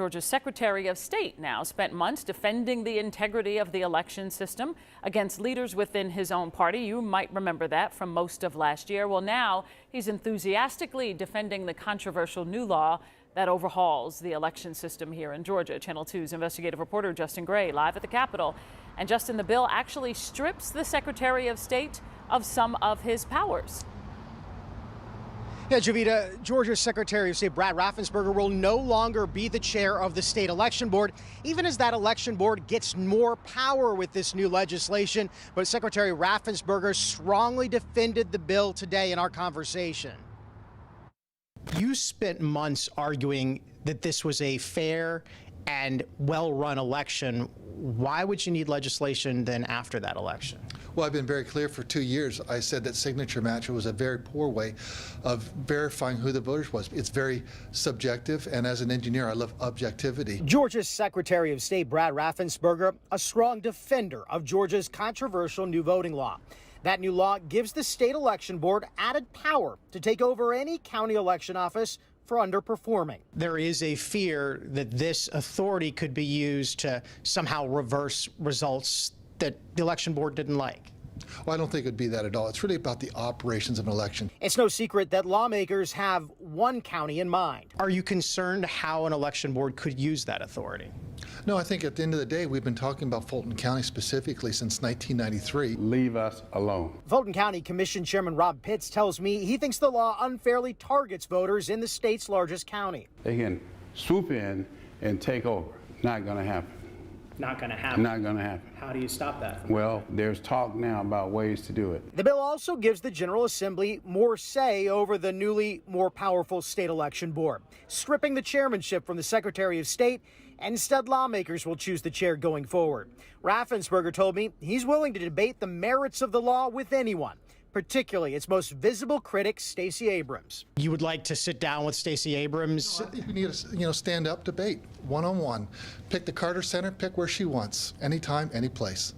Georgia's Secretary of State now spent months defending the integrity of the election system against leaders within his own party. You might remember that from most of last year. Well, now he's enthusiastically defending the controversial new law that overhauls the election system here in Georgia. Channel 2's investigative reporter Justin Gray live at the Capitol. And Justin, the bill actually strips the Secretary of State of some of his powers. Yeah, Javita, Georgia's Secretary of State Brad Raffensperger will no longer be the chair of the state election board, even as that election board gets more power with this new legislation. But Secretary Raffensperger strongly defended the bill today in our conversation. You spent months arguing that this was a fair and well-run election. Why would you need legislation then after that election? Well, I've been very clear for 2 years. I said that signature match was a very poor way of verifying who the voters was. It's very subjective, and as an engineer, I love objectivity. Georgia's Secretary of State Brad Raffensperger, a strong defender of Georgia's controversial new voting law. That new law gives the state election board added power to take over any county election office for underperforming. There is a fear that this authority could be used to somehow reverse results that the election board didn't like. Well, I don't think it would be that at all. It's really about the operations of an election. It's no secret that lawmakers have one county in mind. Are you concerned how an election board could use that authority? No, I think at the end of the day, we've been talking about Fulton County specifically since 1993. Leave us alone. Fulton County Commission Chairman Rob Pitts tells me he thinks the law unfairly targets voters in the state's largest county. They can swoop in and take over. Not going to happen. Not going to happen. Not going to happen. How do you stop that? Well, there's talk now about ways to do it. The bill also gives the General Assembly more say over the newly more powerful state election board, stripping the chairmanship from the Secretary of State. Instead, lawmakers will choose the chair going forward. Raffensperger told me he's willing to debate the merits of the law with anyone, particularly its most visible critic, Stacey Abrams. You would like to sit down with Stacey Abrams? No, I think we need a stand-up debate, one-on-one. Pick the Carter Center, pick where she wants, anytime, any place.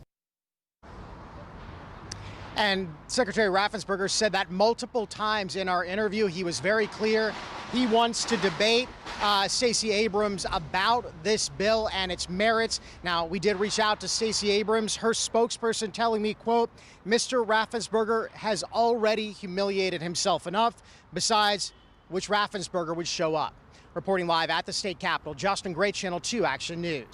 And Secretary Raffensperger said that multiple times in our interview. He was very clear. He wants to debate Stacey Abrams about this bill and its merits. Now, we did reach out to Stacey Abrams, her spokesperson, telling me, quote, Mr. Raffensperger has already humiliated himself enough, besides which Raffensperger would show up. Reporting live at the state capitol, Justin Gray, Channel 2 Action News.